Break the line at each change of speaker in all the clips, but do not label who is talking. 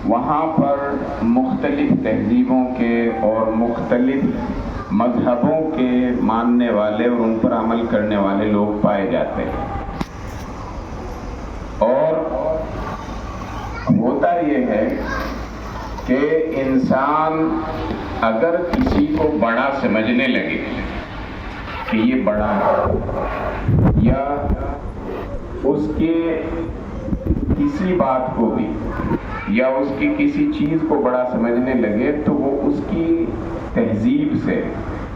وہاں پر مختلف تہذیبوں کے اور مختلف مذہبوں کے ماننے والے اور ان پر عمل کرنے والے لوگ پائے جاتے ہیں. اور ہوتا یہ ہے کہ انسان اگر کسی کو بڑا سمجھنے لگے کہ یہ بڑا ہے، یا اس کے کسی بات کو بھی یا اس کی کسی چیز کو بڑا سمجھنے لگے، تو وہ اس کی تہذیب سے،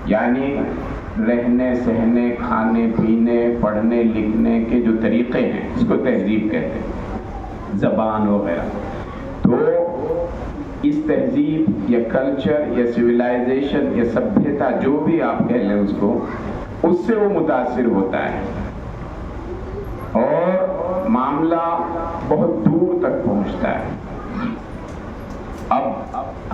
یعنی رہنے سہنے، کھانے پینے، پڑھنے لکھنے کے جو طریقے ہیں، اس کو تہذیب کہتے ہیں، زبان وغیرہ. تو اس تہذیب یا کلچر یا سویلائزیشن یا سبھیتا، جو بھی آپ کہہ لیں اس کو، اس سے وہ متاثر ہوتا ہے اور معاملہ بہت دور تک پہنچتا ہے. اب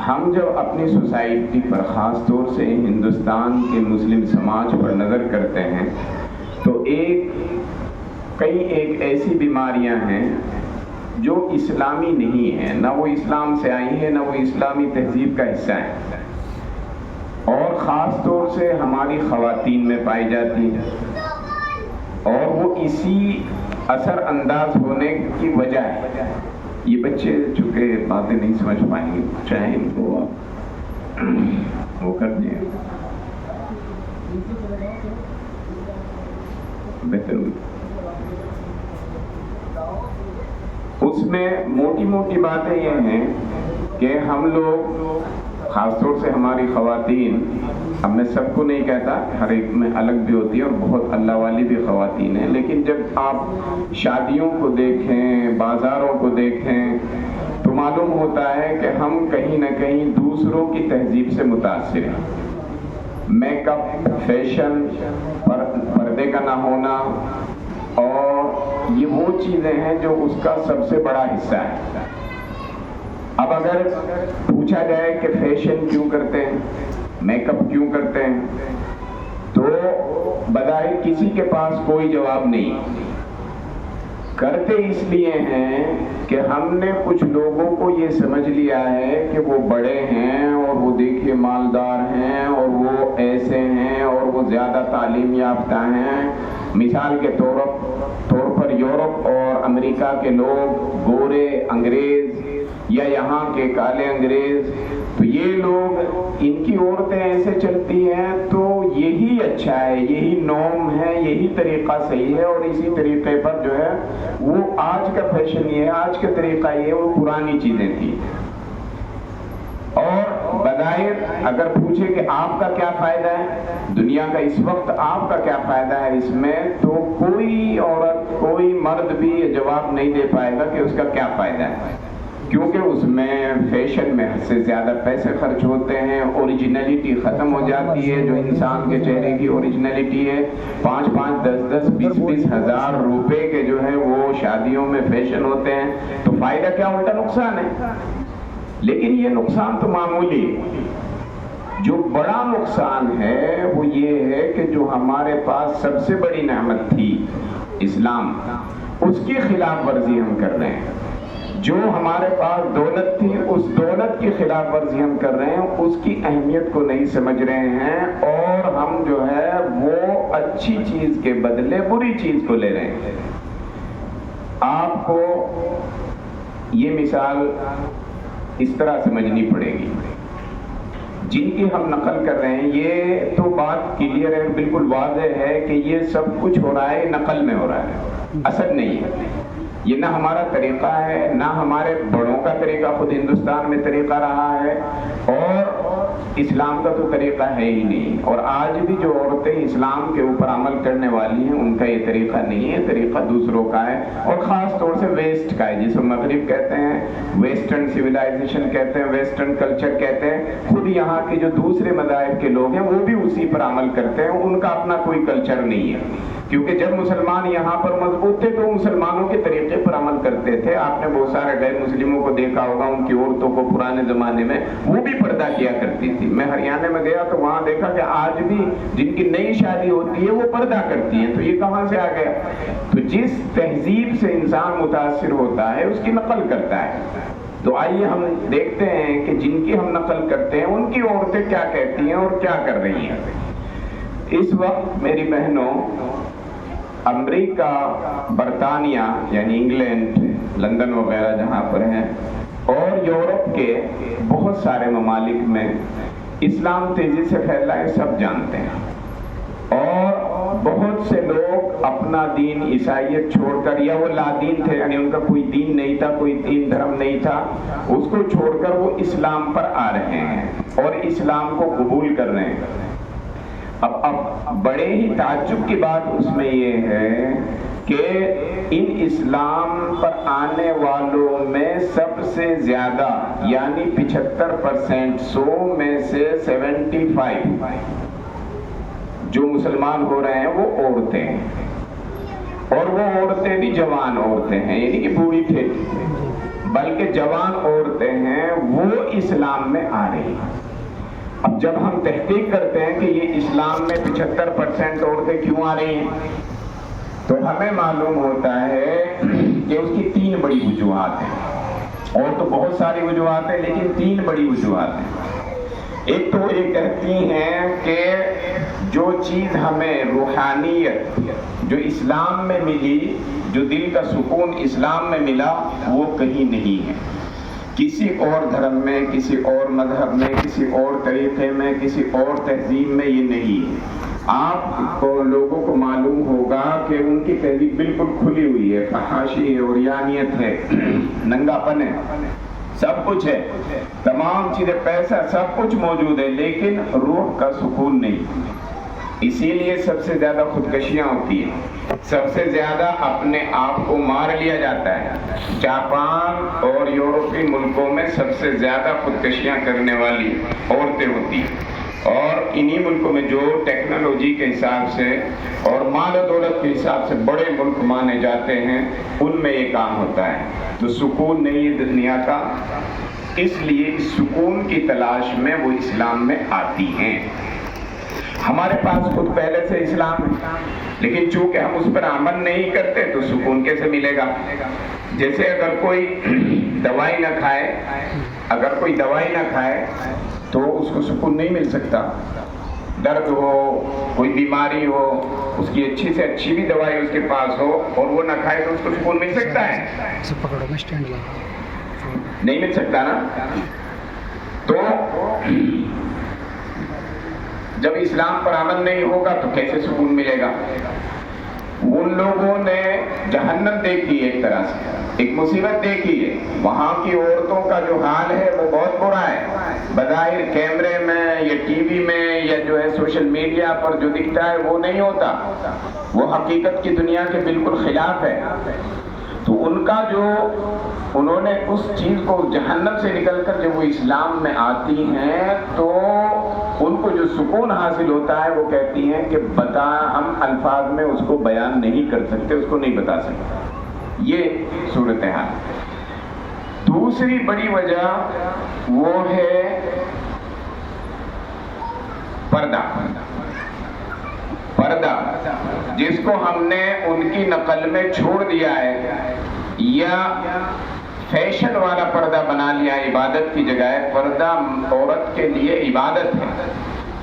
ہم جب اپنی سوسائٹی پر، خاص طور سے ہندوستان کے مسلم سماج پر نظر کرتے ہیں، تو کئی ایسی بیماریاں ہیں جو اسلامی نہیں ہیں، نہ وہ اسلام سے آئی ہیں، نہ وہ اسلامی تہذیب کا حصہ ہیں، اور خاص طور سے ہماری خواتین میں پائی جاتی ہیں. اور وہ اسی اثر انداز ہونے کی وجہ ہے. یہ بچے چونکہ باتیں نہیں سمجھ پائیں گے، چاہے ان کو آپ وہ کر دیں بہتر ہوئی. اس میں موٹی موٹی باتیں یہ ہیں کہ ہم لوگ، خاص طور سے ہماری خواتین، اب میں سب کو نہیں کہتا، ہر ایک میں الگ بھی ہوتی ہے اور بہت اللہ والی بھی خواتین ہیں، لیکن جب آپ شادیوں کو دیکھیں، بازاروں کو دیکھیں، تو معلوم ہوتا ہے کہ ہم کہیں نہ کہیں دوسروں کی تہذیب سے متاثر ہیں. میک اپ، فیشن، پردے کا نہ ہونا، اور یہ وہ چیزیں ہیں جو اس کا سب سے بڑا حصہ ہے. اب اگر پوچھا جائے کہ فیشن کیوں کرتے ہیں، میک اپ کیوں کرتے ہیں، تو بظاہر کسی کے پاس کوئی جواب نہیں. کرتے اس لیے ہیں کہ ہم نے کچھ لوگوں کو یہ سمجھ لیا ہے کہ وہ بڑے ہیں اور وہ دیکھیے مالدار ہیں اور وہ ایسے ہیں اور وہ زیادہ تعلیم یافتہ ہیں. مثال کے طور پر یورپ اور امریکہ کے لوگ، گورے انگریز یا یہاں کے کالے انگریز، تو یہ لوگ، ان کی عورتیں ایسے چلتی ہیں تو یہی اچھا ہے، یہی نورم ہے، یہی طریقہ صحیح ہے، اور اسی طریقے پر جو ہے وہ آج کا فیشن یہ ہے، آج کا طریقہ یہ ہے، وہ پرانی چیزیں تھیں. اور بظاہر اگر پوچھے کہ آپ کا کیا فائدہ ہے دنیا کا اس وقت، آپ کا کیا فائدہ ہے اس میں، تو کوئی عورت، کوئی مرد بھی یہ جواب نہیں دے پائے گا کہ اس کا کیا فائدہ ہے، کیونکہ اس میں فیشن میں حد سے زیادہ پیسے خرچ ہوتے ہیں، اوریجنلٹی ختم ہو جاتی ہے. جو انسان کے چہرے کی اوریجنلٹی ہے، 5-5, 10-10, 20-20 ہزار روپے کے جو ہے وہ شادیوں میں فیشن ہوتے ہیں. تو فائدہ کیا، الٹا نقصان ہے. لیکن یہ نقصان تو معمولی ہے. جو بڑا نقصان ہے وہ یہ ہے کہ جو ہمارے پاس سب سے بڑی نعمت تھی، اسلام، اس کی خلاف ورزی ہم کر رہے ہیں. جو ہمارے پاس دولت تھی، اس دولت کی خلاف ورزی ہم کر رہے ہیں، اس کی اہمیت کو نہیں سمجھ رہے ہیں، اور ہم جو ہے وہ اچھی چیز کے بدلے بری چیز کو لے رہے ہیں. آپ کو یہ مثال اس طرح سمجھنی پڑے گی. جن کی ہم نقل کر رہے ہیں، یہ تو بات کلیئر ہے، بالکل واضح ہے کہ یہ سب کچھ ہو رہا ہے، نقل میں ہو رہا ہے، اصل نہیں ہے. یہ نہ ہمارا طریقہ ہے، نہ ہمارے بڑوں کا طریقہ خود ہندوستان میں طریقہ رہا ہے، اور اسلام کا تو طریقہ ہے ہی نہیں. اور آج بھی جو عورتیں اسلام کے اوپر عمل کرنے والی ہیں، ان کا یہ طریقہ نہیں ہے، طریقہ دوسروں کا ہے، اور خاص طور سے ویسٹ کا ہے، جسے مغرب کہتے ہیں، ویسٹرن سویلائزیشن کہتے ہیں، ویسٹرن کلچر کہتے ہیں. خود یہاں کے جو دوسرے مذاہب کے لوگ ہیں وہ بھی اسی پر عمل کرتے ہیں، ان کا اپنا کوئی کلچر نہیں ہے. کیونکہ جب مسلمان یہاں پر مضبوط تھے تو مسلمانوں کے طریقے پر عمل کرتے تھے. آپ نے بہت سارے غیر مسلموں کو دیکھا ہوگا، ان کی عورتوں کو پرانے زمانے میں وہ بھی پردہ کیا کرتی تھی. میں ہریانہ میں گیا تو وہاں دیکھا کہ آج بھی جن کی نئی شادی ہوتی ہے وہ پردہ کرتی ہیں. تو یہ کہاں سے آ گیا؟ تو جس تہذیب سے انسان متاثر ہوتا ہے اس کی نقل کرتا ہے. تو آئیے ہم دیکھتے ہیں کہ جن کی ہم نقل کرتے ہیں ان کی عورتیں کیا کہتی ہیں اور کیا کر رہی ہیں۔ اس وقت میری بہنوں، امریکہ، برطانیہ یعنی انگلینڈ، لندن وغیرہ جہاں پر ہیں، اور یورپ کے بہت سارے ممالک میں اسلام تیزی سے پھیلا ہے، سب جانتے ہیں، اور بہت سے لوگ اپنا دین عیسائیت چھوڑ کر، یا وہ لا دین تھے، یعنی ان کا کوئی دین نہیں تھا، کوئی دین دھرم نہیں تھا، اس کو چھوڑ کر وہ اسلام پر آ رہے ہیں اور اسلام کو قبول کر رہے ہیں۔ اب بڑے ہی تعجب کی بات اس میں یہ ہے کہ ان اسلام پر آنے والوں میں سب سے زیادہ یعنی 75%، 100 میں سے 75 جو مسلمان ہو رہے ہیں وہ عورتیں ہیں، اور وہ عورتیں بھی جوان عورتیں ہیں، یعنی کہ بوڑھی ٹھیٹھی، بلکہ جوان عورتیں ہیں، وہ اسلام میں آ رہی ہیں۔ اب جب ہم تحقیق کرتے ہیں کہ یہ اسلام میں 75% عورتیں کیوں آ رہی ہیں، تو ہمیں معلوم ہوتا ہے کہ اس کی 3 بڑی وجوہات ہیں، اور تو بہت ساری وجوہات ہیں لیکن 3 بڑی وجوہات ہیں۔ ایک تو یہ کہتی ہیں کہ جو چیز ہمیں روحانیت جو اسلام میں ملی، جو دل کا سکون اسلام میں ملا، وہ کہیں نہیں ہے، کسی اور دھرم میں، کسی اور مذہب میں، کسی اور طریقے میں، کسی اور تہذیب میں یہ نہیں ہے۔ آپ کو لوگوں کو معلوم ہوگا کہ ان کی تہذیب بالکل کھلی ہوئی ہے، فحاشی ہے، عریانیت ہے، ننگا پن ہے، سب کچھ ہے، تمام چیزیں، پیسہ، سب کچھ موجود ہے، لیکن روح کا سکون نہیں۔ اسی لیے سب سے زیادہ خودکشیاں ہوتی ہیں، سب سے زیادہ اپنے آپ کو مار لیا جاتا ہے۔ جاپان اور یورپی ملکوں میں سب سے زیادہ خودکشیاں کرنے والی عورتیں ہوتی ہیں، اور انہی ملکوں میں جو ٹیکنالوجی کے حساب سے اور مال و دولت کے حساب سے بڑے ملک مانے جاتے ہیں، ان میں یہ کام ہوتا ہے۔ تو سکون نہیں ہے دنیا کا، اس لیے سکون کی تلاش میں وہ اسلام میں آتی ہیں۔ ہمارے پاس خود پہلے سے اسلام ہے، لیکن چونکہ ہم اس پر عمل نہیں کرتے تو سکون کیسے ملے گا؟ جیسے اگر کوئی دوائی نہ کھائے، اگر کوئی دوائی نہ کھائے تو اس کو سکون نہیں مل سکتا۔ درد ہو، کوئی بیماری ہو، اس کی اچھی سے اچھی بھی دوائی اس کے پاس ہو اور وہ نہ کھائے تو اس کو سکون مل سکتا ہے؟ نہیں مل سکتا نا۔ تو جب اسلام پر عمل نہیں ہوگا تو کیسے سکون ملے گا؟ ان لوگوں نے جہنم دیکھی ہے، ایک طرح سے ایک مصیبت دیکھی ہے، وہاں کی عورتوں کا جو حال ہے وہ بہت برا ہے۔ بظاہر کیمرے میں یا ٹی وی میں یا جو ہے سوشل میڈیا پر جو دکھتا ہے وہ نہیں ہوتا، وہ حقیقت کی دنیا کے بالکل خلاف ہے۔ تو ان کا جو انہوں نے اس چیز کو جہنم سے نکل کر جب وہ اسلام میں آتی ہیں تو ان کو جو سکون حاصل ہوتا ہے وہ کہتی ہیں کہ ہم الفاظ میں اس کو بیان نہیں کر سکتے، اس کو نہیں بتا سکتے۔ یہ صورتحال۔ دوسری بڑی وجہ وہ ہے پردہ۔ پردہ جس کو ہم نے ان کی نقل میں چھوڑ دیا ہے یا فیشن والا پردہ بنا لیا ہے عبادت کی جگہ۔ پردہ عورت کے لیے عبادت ہے،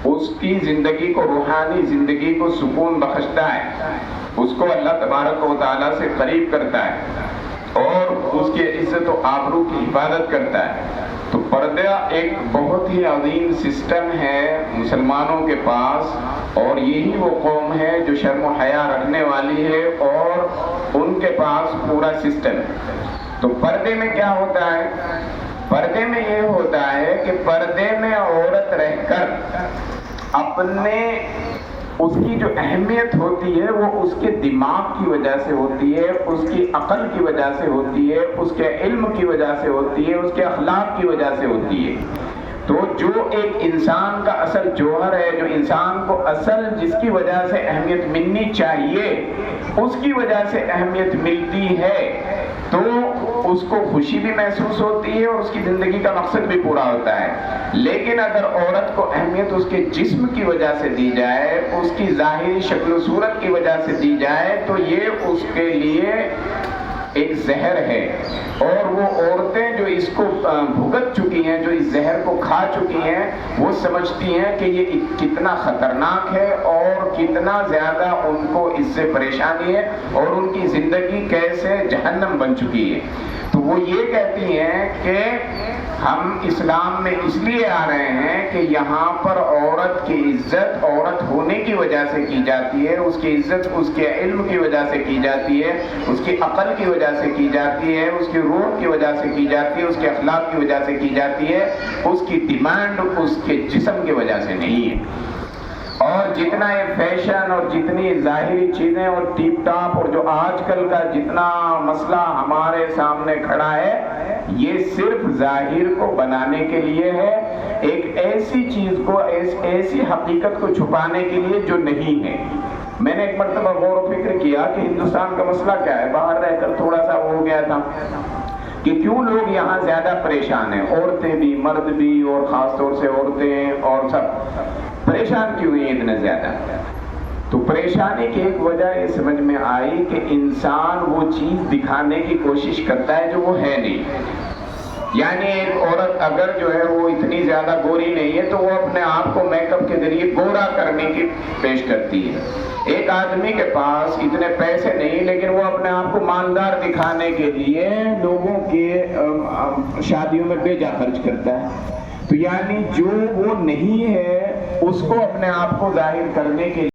اس کی زندگی کو، روحانی زندگی کو سکون بخشتا ہے، اس کو اللہ تبارک و تعالیٰ سے قریب کرتا ہے اور اس کے عزت و آبرو کی حفاظت کرتا ہے۔ تو پردہ ایک بہت ہی عظیم سسٹم ہے مسلمانوں کے پاس، اور یہی وہ قوم ہے جو شرم و حیا رکھنے والی ہے اور ان کے پاس پورا سسٹم ہے۔ تو پردے میں کیا ہوتا ہے؟ پردے میں یہ ہوتا ہے کہ پردے میں عورت رہ کر اپنے اس کی جو اہمیت ہوتی ہے وہ اس کے دماغ کی وجہ سے ہوتی ہے، اس کی عقل کی وجہ سے ہوتی ہے، اس کے علم کی وجہ سے ہوتی ہے، اس کے اخلاق کی وجہ سے ہوتی ہے۔ تو جو ایک انسان کا اصل جوہر ہے، جو انسان کو اصل جس کی وجہ سے اہمیت ملنی چاہیے اس کی وجہ سے اہمیت ملتی ہے، تو اس کو خوشی بھی محسوس ہوتی ہے اور اس کی زندگی کا مقصد بھی پورا ہوتا ہے۔ لیکن اگر عورت کو اہمیت اس کے جسم کی وجہ سے دی جائے، اس کی ظاہری شکل و صورت کی وجہ سے دی جائے، تو یہ اس کے لیے ایک زہر ہے، اور وہ عورتیں جو اس کو بھگت چکی ہیں، جو اس زہر کو کھا چکی ہیں، وہ سمجھتی ہیں کہ یہ کتنا خطرناک ہے اور کتنا زیادہ ان کو اس سے پریشانی ہے اور ان کی زندگی کیسے جہنم بن چکی ہے۔ تو وہ یہ کہتی ہیں کہ ہم اسلام میں اس لیے آ رہے ہیں کہ یہاں پر عورت کی عزت عورت ہونے کی وجہ سے کی جاتی ہے، اس کی عزت اس کے علم کی وجہ سے کی جاتی ہے، اس کی عقل کی وجہ سے کی جاتی ہے، اس کی روح کی وجہ سے کی جاتی ہے، اس کے اخلاق کی وجہ سے کی جاتی ہے، اس کی ڈیمانڈ اس کے جسم کی وجہ سے نہیں ہے۔ اور جتنا یہ فیشن اور جتنی ظاہری چیزیں اور ٹیپ ٹاپ اور جو آج کل کا جتنا مسئلہ ہمارے سامنے کھڑا ہے، یہ صرف ظاہر کو بنانے کے لیے ہے، ایک ایسی چیز کو، ایسی حقیقت کو چھپانے کے لیے جو نہیں ہے۔ میں نے ایک مرتبہ غور و فکر کیا کہ ہندوستان کا مسئلہ کیا ہے، باہر رہ کر تھوڑا سا ہو گیا تھا کہ کیوں لوگ یہاں زیادہ پریشان ہیں، عورتیں بھی مرد بھی، اور خاص طور سے عورتیں اور سب پریشان کیوں ہیں اتنے زیادہ؟ تو پریشانی کی ایک وجہ یہ سمجھ میں آئی کہ انسان وہ چیز دکھانے کی کوشش کرتا ہے جو وہ ہے نہیں۔ یعنی ایک عورت اگر جو ہے وہ اتنی زیادہ گوری نہیں ہے تو وہ اپنے آپ کو میک اپ کے ذریعے گورا کرنے کی پیش کرتی ہے۔ ایک آدمی کے پاس اتنے پیسے نہیں لیکن وہ اپنے آپ کو مالدار دکھانے کے لیے لوگوں کے شادیوں میں بیجا خرچ کرتا ہے۔ تو یعنی جو وہ نہیں ہے اس کو اپنے آپ کو ظاہر کرنے کے